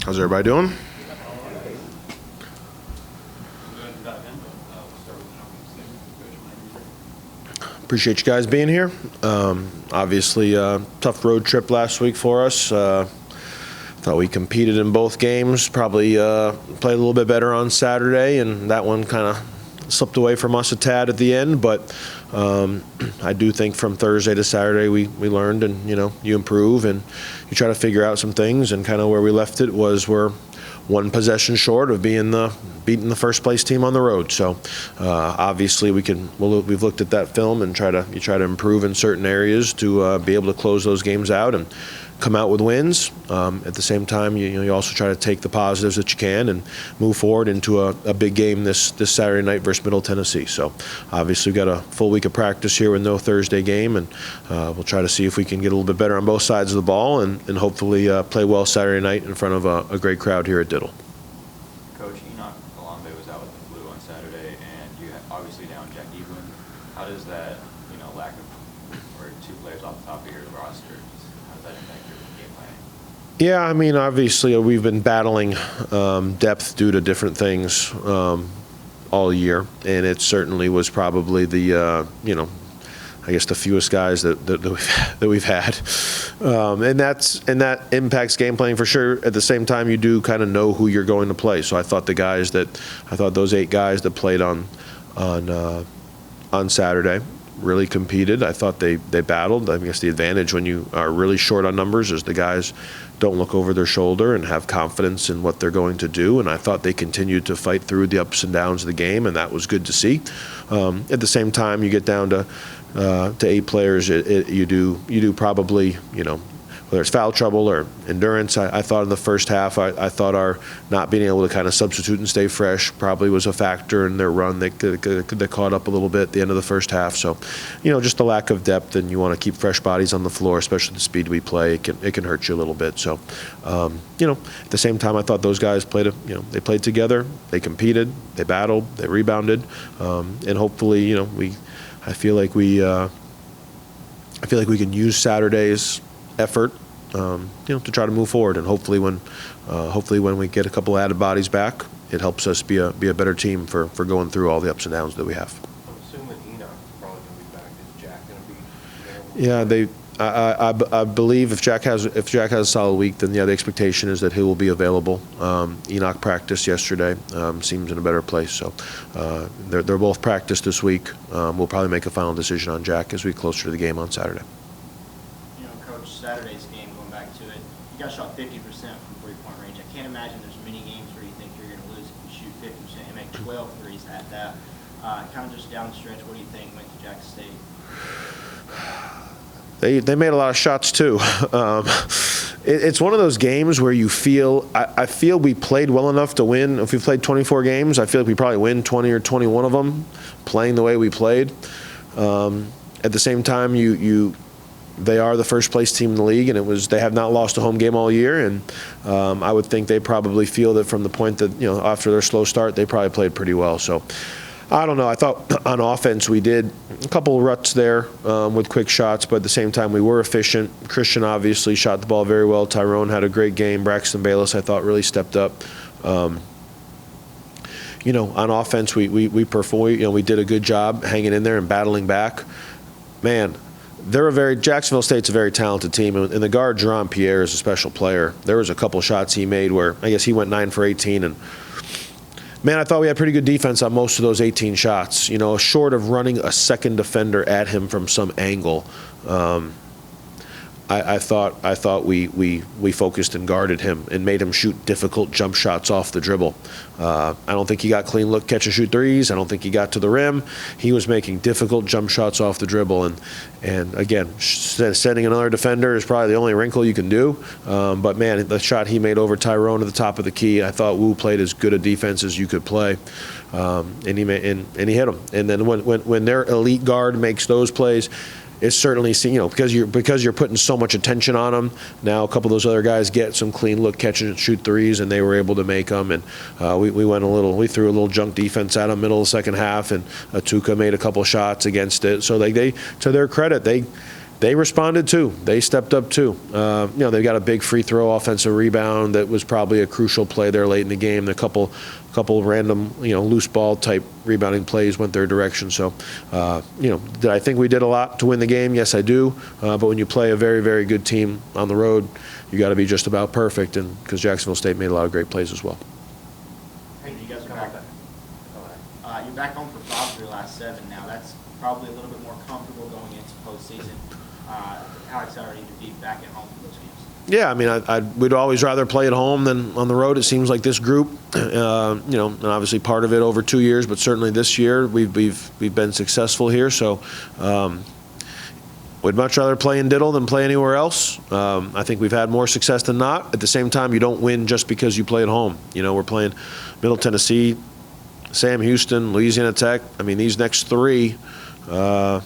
How's everybody doing? Appreciate you guys being here. Obviously, tough road trip last week for us. Thought we competed in both games, probably played a little bit better on Saturday, and that one kind of slipped away from us a tad at the end. But I do think from Thursday to Saturday we learned, and you improve and you try to figure out some things. And kind of where we left it was we're one possession short of beating the first place team on the road. So obviously we've looked at that film and try to improve in certain areas to be able to close those games out and come out with wins. At the same time, you also try to take the positives that you can and move forward into a big game this Saturday night versus Middle Tennessee. So obviously we've got a full week of practice here with no Thursday game, and we'll try to see if we can get a little bit better on both sides of the ball and hopefully play well Saturday night in front of a great crowd here at Diddle. Coach, Enoch was out with the flu on Saturday, and you obviously down Jack Evelyn. How does that lack of or two players off the top of your roster, how does that impact your game planning? Yeah, I mean, obviously we've been battling depth due to different things all year, and it certainly was probably the I guess the fewest guys that we've had, and that impacts game planning for sure. At the same time, you do kind of know who you're going to play. So I thought those 8 guys that played on Saturday really competed. I thought they battled. I guess the advantage when you are really short on numbers is the guys don't look over their shoulder and have confidence in what they're going to do. And I thought they continued to fight through the ups and downs of the game, and that was good to see. At the same time, you get down to 8 players, you do probably, whether it's foul trouble or endurance. I thought in the first half, I thought our not being able to kind of substitute and stay fresh probably was a factor in their run. They caught up a little bit at the end of the first half. So, just the lack of depth, and you want to keep fresh bodies on the floor, especially the speed we play. It can hurt you a little bit. So, at the same time, I thought those guys they played together, they competed, they battled, they rebounded, and hopefully, I feel like we can use Saturday's effort, to try to move forward, and hopefully when we get a couple added bodies back, it helps us be a better team for going through all the ups and downs that we have. I'm assuming Enoch probably going to be back. Is Jack going to be available? Yeah, I believe if Jack has a solid week, then the expectation is that he will be available. Enoch practiced yesterday, seems in a better place. So they're both practiced this week. We'll probably make a final decision on Jack as we get closer to the game on Saturday. Coach, Saturday's game, going back to it, you guys shot 50% from three-point range. I can't imagine there's many games where you think you're going to lose if you shoot 50% and make 12 threes at that. Kind of just down the stretch, what do you think went to Jackson State? They made a lot of shots too. It's one of those games where you feel I feel we played well enough to win. If we played 24 games, I feel like we probably win 20 or 21 of them, playing the way we played. At the same time, they are the first place team in the league, and they have not lost a home game all year. And I would think they probably feel that from the point that after their slow start, they probably played pretty well. So. I don't know. I thought on offense we did a couple of ruts there with quick shots, but at the same time we were efficient. Christian obviously shot the ball very well. Tyrone had a great game. Braxton Bayless, I thought, really stepped up. On offense we performed. We did a good job hanging in there and battling back. Man, Jacksonville State's a very talented team, and the guard Jerron Pierre is a special player. There was a couple shots he made where I guess he went 9 for 18 and. Man, I thought we had pretty good defense on most of those 18 shots. Short of running a second defender at him from some angle, I thought we focused and guarded him and made him shoot difficult jump shots off the dribble. I don't think he got clean look catch and shoot threes. I don't think he got to the rim. He was making difficult jump shots off the dribble, and again, sending another defender is probably the only wrinkle you can do. But man, the shot he made over Tyrone at the top of the key, I thought Wu played as good a defense as you could play, and he hit him. And then when their elite guard makes those plays, it's certainly because you're putting so much attention on them. Now a couple of those other guys get some clean look catch and shoot threes, and they were able to make them. And we threw a little junk defense at them middle of the second half, and Atuka made a couple shots against it. So to their credit, they responded too. They stepped up too. They've got a big free throw offensive rebound that was probably a crucial play there late in the game. A couple random, loose ball type rebounding plays went their direction. So, did I think we did a lot to win the game? Yes, I do. But when you play a very, very good team on the road, you got to be just about perfect. And because Jacksonville State made a lot of great plays as well. Hey, you guys are back. You're back home for 5 of your last 7 now. That's probably a little bit more comfortable going into postseason. How excited are you to be back at home for those games? Yeah, I mean, we'd always rather play at home than on the road. It seems like this group, and obviously part of it over 2 years, but certainly this year we've been successful here. So we'd much rather play in Diddle than play anywhere else. I think we've had more success than not. At the same time, you don't win just because you play at home. We're playing Middle Tennessee, Sam Houston, Louisiana Tech. I mean, these next 3, are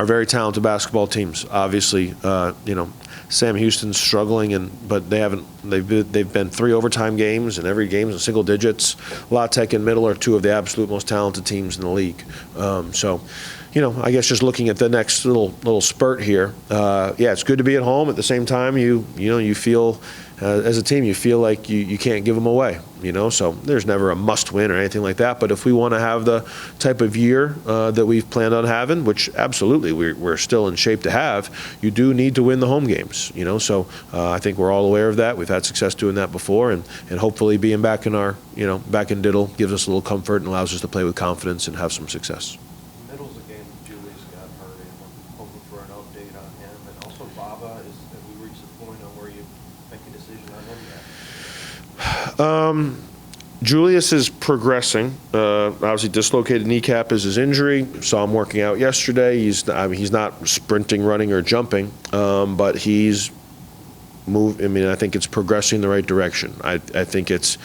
very talented basketball teams. Obviously, Sam Houston's struggling, but they've been 3 overtime games, and every game's in single digits. La Tech and Middle are 2 of the absolute most talented teams in the league. I guess just looking at the next little spurt here, it's good to be at home. At the same time, you feel as a team, you feel like you can't give them away. So there's never a must-win or anything like that. But if we want to have the type of year that we've planned on having, which absolutely we're still in shape to have, you do need to win the home games. So I think we're all aware of that. We've had success doing that before, and hopefully being back in back in Diddle gives us a little comfort and allows us to play with confidence and have some success. Middle's a game Julius got hurt in. We're hoping for an update on him. And also Baba, have we reached the point on where you make a decision on him yet? Julius is progressing. Obviously, dislocated kneecap is his injury. Saw him working out yesterday. He's not sprinting, running, or jumping, but he's moved. I mean, I think it's progressing in the right direction. I think it's,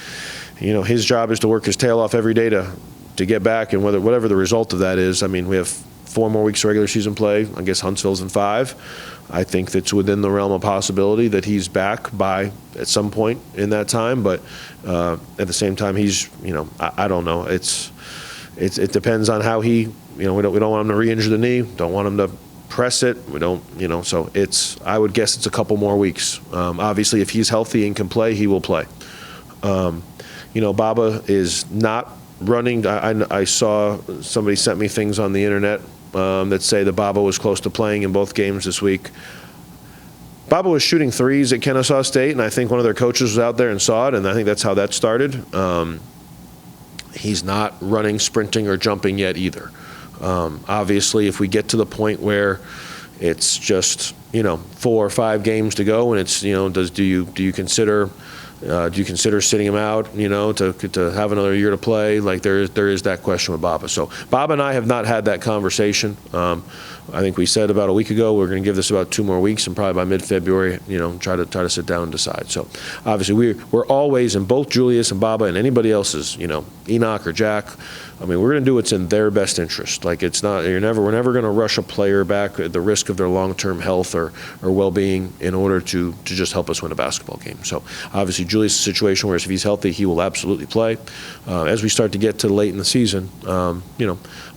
his job is to work his tail off every day to get back, and whatever the result of that is. I mean, we have 4 more weeks of regular season play. I guess Huntsville's in 5. I think that's within the realm of possibility that he's back at some point in that time. But at the same time, he's, I don't know. It depends on how he, we don't want him to re-injure the knee. Don't want him to press it. We don't, so I would guess it's a couple more weeks. Obviously, if he's healthy and can play, he will play. Baba is not running. I saw somebody sent me things on the internet that say that Baba was close to playing in both games this week. Baba was shooting threes at Kennesaw State, and I think one of their coaches was out there and saw it, and I think that's how that started. He's not running, sprinting, or jumping yet either. Obviously, if we get to the point where it's just 4 or 5 games to go, and it's do you consider sitting him out, to have another year to play? Like there is that question with Baba. So Baba and I have not had that conversation. I think we said about a week ago we're going to give this about 2 more weeks, and probably by mid-February, try to sit down and decide. So obviously we're always, in both Julius and Baba and anybody else's, Enoch or Jack, I mean, we're going to do what's in their best interest. Like we're never going to rush a player back at the risk of their long-term health or well-being in order to just help us win a basketball game. So obviously Julius' situation where if he's healthy, he will absolutely play. As we start to get to late in the season,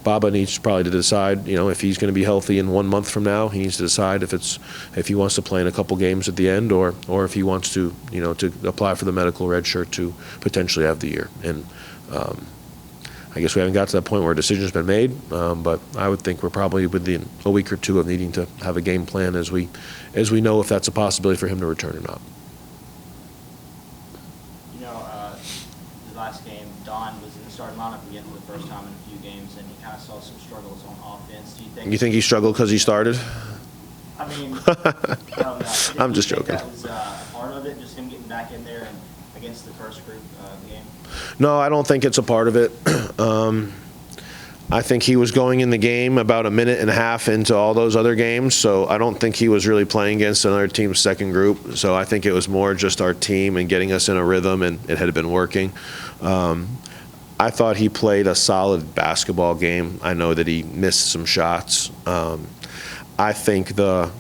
Baba needs probably to decide, if he's going to be healthy in 1 month from now. He needs to decide if he wants to play in a couple games at the end, or if he wants to, to apply for the medical red shirt to potentially have the year. And I guess we haven't got to that point where a decision's been made, but I would think we're probably within a week or 2 of needing to have a game plan as we know if that's a possibility for him to return or not. The last game, Don was in the starting lineup again for the first time in a few games, and he kind of saw some struggles on offense. Do you think? He struggled because he started? I mean, I don't know. I'm just joking. That was part of it, just him getting back in there and against the first group of the game. No, I don't think it's a part of it. I think he was going in the game about a minute and a half into all those other games, so I don't think he was really playing against another team's second group. So I think it was more just our team and getting us in a rhythm, and it had been working. I thought he played a solid basketball game. I know that he missed some shots. I think the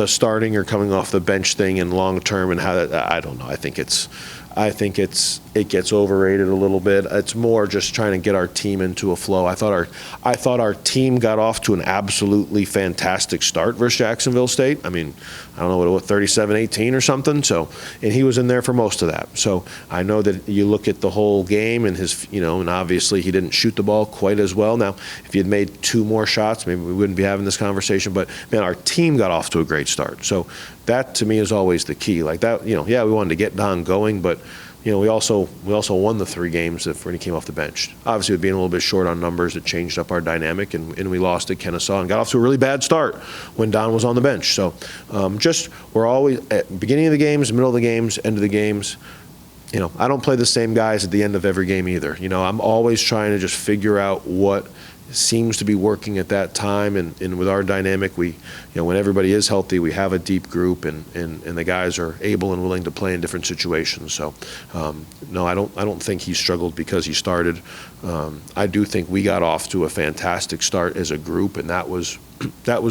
starting or coming off the bench thing and long term and how that, I don't know. I think it's I think it gets overrated a little bit. It's more just trying to get our team into a flow. I thought our team got off to an absolutely fantastic start versus Jacksonville State. I mean, I don't know what it was, 37-18 or something. So, and he was in there for most of that. So I know that you look at the whole game and his, and obviously he didn't shoot the ball quite as well. Now, if he had made 2 more shots, maybe we wouldn't be having this conversation. But man, our team got off to a great start. So that to me is always the key. Like that, we wanted to get Don going, but we also won the 3 games when he came off the bench. Obviously, with being a little bit short on numbers, it changed up our dynamic, and we lost at Kennesaw and got off to a really bad start when Don was on the bench. So we're always at beginning of the games, middle of the games, end of the games. I don't play the same guys at the end of every game either. I'm always trying to just figure out what seems to be working at that time, and with our dynamic, we, when everybody is healthy, we have a deep group, and the guys are able and willing to play in different situations. So, no, I don't think he struggled because he started. I do think we got off to a fantastic start as a group, and that was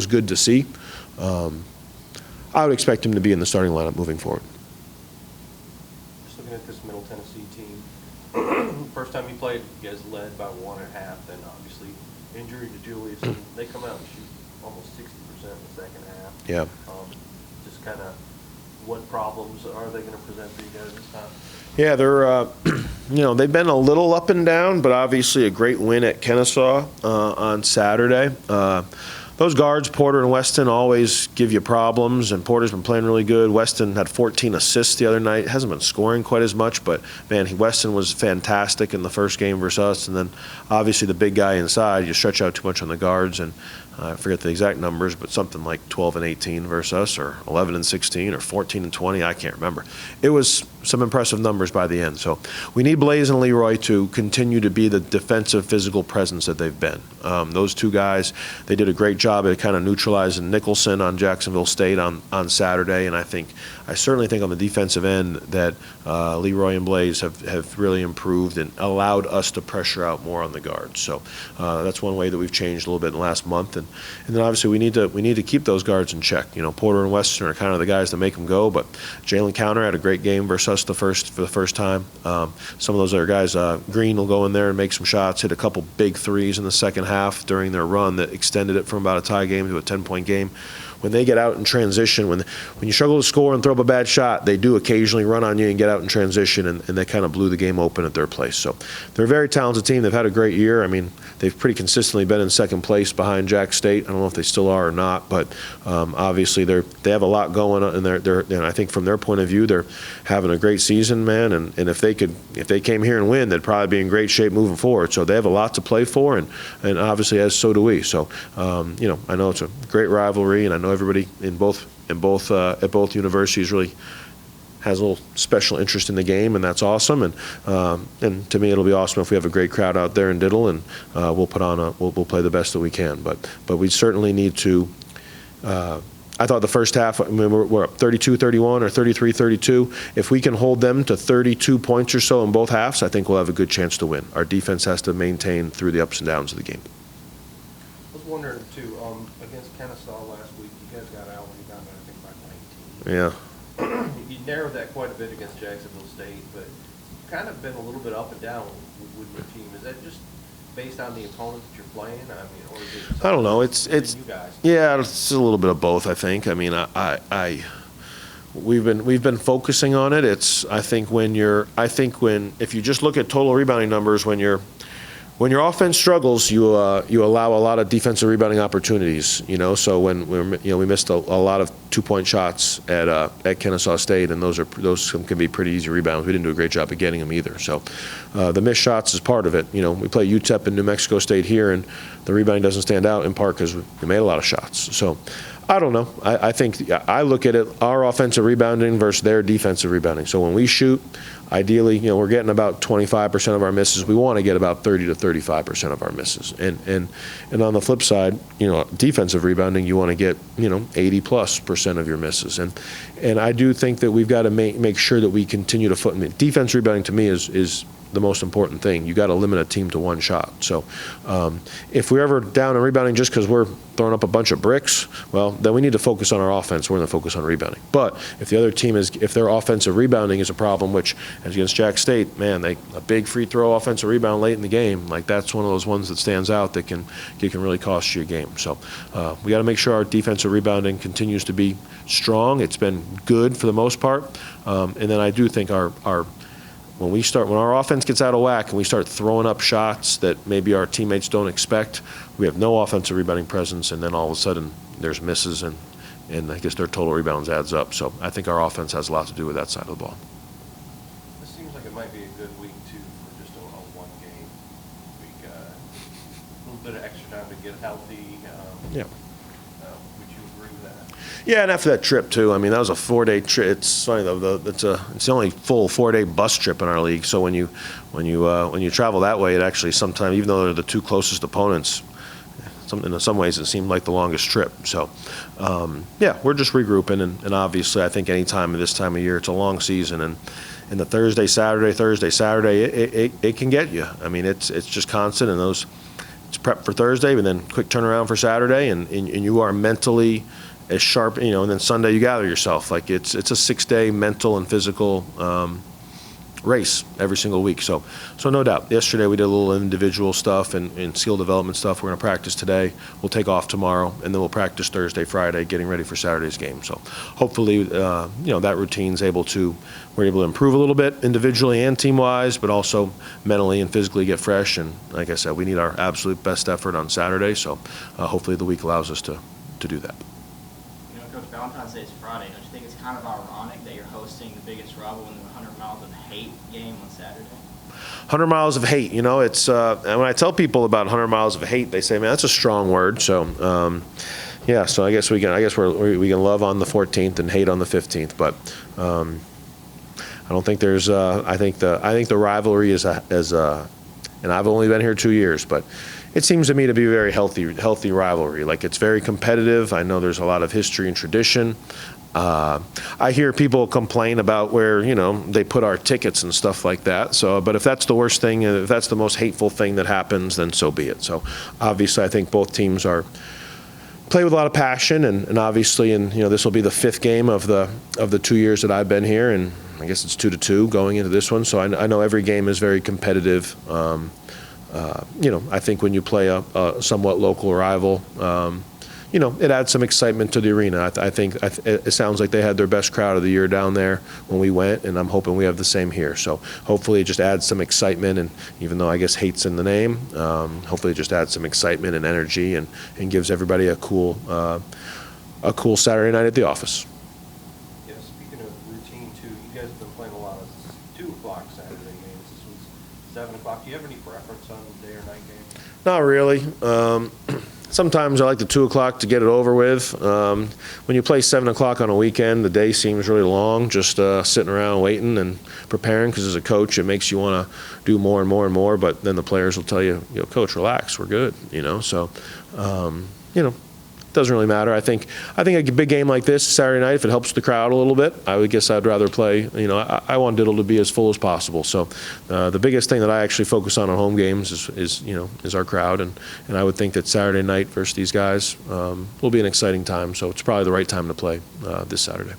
good to see. I would expect him to be in the starting lineup moving forward. Just looking at this Middle Tennessee team, first time you played, you guys led by 1 1/2, then obviously injury to Julius, and they come out and shoot almost 60% in the second half. Yeah. Just kind of, what problems are they going to present for you guys this time? Yeah, they're, they've been a little up and down, but obviously a great win at Kennesaw on Saturday. Those guards, Porter and Weston, always give you problems, and Porter's been playing really good. Weston had 14 assists the other night. Hasn't been scoring quite as much, but, man, Weston was fantastic in the first game versus us, and then obviously the big guy inside, you stretch out too much on the guards, and I forget the exact numbers, but something like 12 and 18 versus us, or 11 and 16, or 14 and 20, I can't remember. It was some impressive numbers by the end. So we need Blaze and Leroy to continue to be the defensive physical presence that they've been. Those 2 guys, they did a great job at kind of neutralizing Nicholson on Jacksonville State on Saturday, and I certainly think on the defensive end that Leroy and Blaze have really improved and allowed us to pressure out more on the guards. So that's one way that we've changed a little bit in the last month. And then obviously we need to keep those guards in check. Porter and Weston are kind of the guys that make them go, but Jalen Counter had a great game versus us for the first time. Some of those other guys, Green will go in there and make some shots, hit a couple big threes in the second half during their run that extended it from about a tie game to a 10-point game. When they get out in transition, when you struggle to score and throw up a bad shot, they do occasionally run on you and get out in transition, and they kind of blew the game open at their place. So they're a very talented team. They've had a great year. I mean, they've pretty consistently been in second place behind Jack State. I don't know if they still are or not, but obviously they have a lot going on, and I think from their point of view, they're having a great season, man. And if they came here and win, they'd probably be in great shape moving forward. So they have a lot to play for, and obviously as so do we. So I know it's a great rivalry, and I know everybody at both universities really has a little special interest in the game, and that's awesome. And to me, it'll be awesome if we have a great crowd out there in Diddle, and we'll play the best that we can. But we certainly need to. I thought the first half, we're up 32-31 or 33-32. If we can hold them to 32 points or so in both halves, I think we'll have a good chance to win. Our defense has to maintain through the ups and downs of the game. I was wondering, too, against Kennesaw last week, you guys got out-rebounded, I think, by 19. Yeah. You narrowed that quite a bit against Jacksonville State, but kind of been a little bit up and down with your team. Is that just based on the opponent that you're playing? I mean, or is it? I don't know. It's you guys? Yeah, it's a little bit of both, I think. I mean, we've been focusing on it. If you just look at total rebounding numbers, when your offense struggles, you allow a lot of defensive rebounding opportunities. So when we missed a lot of 2-point shots at Kennesaw State, and those can be pretty easy rebounds. We didn't do a great job of getting them either. So the missed shots is part of it. We play UTEP and New Mexico State here, and the rebounding doesn't stand out in part because we made a lot of shots. So I don't know. I think I look at it, our offensive rebounding versus their defensive rebounding. So when we shoot, ideally, we're getting about 25% of our misses. We want to get about 30 to 35% of our misses. And on the flip side, defensive rebounding, you want to get 80+% of your misses. And I do think that we've got to make sure that we continue to defense rebounding to me is the most important thing. You got to limit a team to 1 shot. So if we're ever down in rebounding just because we're throwing up a bunch of bricks, well, then we need to focus on our offense. We're going to focus on rebounding. But if the other team if their offensive rebounding is a problem, which as against Jack State, man, a big free throw offensive rebound late in the game, like that's one of those ones that stands out that can really cost you a game. So we got to make sure our defensive rebounding continues to be strong. It's been good for the most part, and then I do think when our offense gets out of whack and we start throwing up shots that maybe our teammates don't expect, we have no offensive rebounding presence, and then all of a sudden there's misses, and I guess their total rebounds adds up. So I think our offense has a lot to do with that side of the ball. This seems like it might be a good week, too, for just a one-game week. A little bit of extra time to get healthy. Yeah. Would you agree with that? Yeah, and after that trip too, I mean, that was a 4-day trip. It's funny though, it's the only full 4-day bus trip in our league. So when you travel that way, it actually sometimes, even though they're the two closest opponents, in some ways it seemed like the longest trip. So yeah, we're just regrouping, and obviously I think any time of this time of year, it's a long season, and the Thursday, Saturday, it can get you. I mean, it's just constant, and it's prep for Thursday, but then quick turnaround for Saturday, and you are mentally as sharp, and then Sunday you gather yourself. Like it's a 6-day mental and physical race every single week. So no doubt. Yesterday we did a little individual stuff and skill development stuff. We're going to practice today. We'll take off tomorrow, and then we'll practice Thursday, Friday, getting ready for Saturday's game. So hopefully, that routine's we're able to improve a little bit individually and team-wise, but also mentally and physically get fresh. And like I said, we need our absolute best effort on Saturday. So hopefully the week allows us to do that. Coach, Valentine's Day is Friday. Don't you think it's kind of ironic that you're hosting the biggest rival in the 100 Miles of Hate game on Saturday? 100 Miles of Hate, it's and when I tell people about 100 Miles of Hate, they say, man, that's a strong word. So yeah, so I guess we can love on the 14th and hate on the 15th, but I don't think there's I think the rivalry is and I've only been here 2 years, but it seems to me to be a very healthy rivalry. Like, it's very competitive. I know there's a lot of history and tradition. I hear people complain about where, they put our tickets and stuff like that. So, but if that's the worst thing, if that's the most hateful thing that happens, then so be it. So obviously I think both teams play with a lot of passion, and obviously, this will be the 5th game of the 2 years that I've been here, and I guess it's 2-2 going into this one. So I know every game is very competitive. I think when you play a somewhat local rival, it adds some excitement to the arena. I think it sounds like they had their best crowd of the year down there when we went, and I'm hoping we have the same here. So hopefully it just adds some excitement, and even though I guess hate's in the name, hopefully it just adds some excitement and energy, and gives everybody a cool Saturday night at the office. Yeah, speaking of routine too, you guys have been playing a lot of 2 o'clock Saturday games. This was 7 o'clock. Do you have any preference on day or night games? Not really. Sometimes I like the 2 o'clock to get it over with. When you play 7 o'clock on a weekend, the day seems really long, just sitting around waiting and preparing, because as a coach, it makes you want to do more and more and more, but then the players will tell you, Coach, relax, we're good, so, it doesn't really matter. I think a big game like this Saturday night, if it helps the crowd a little bit, I would guess I'd rather play. I want Diddle to be as full as possible. So the biggest thing that I actually focus on home games is our crowd, and I would think that Saturday night versus these guys will be an exciting time. So it's probably the right time to play this Saturday.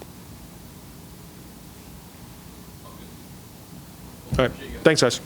All right, thanks, guys.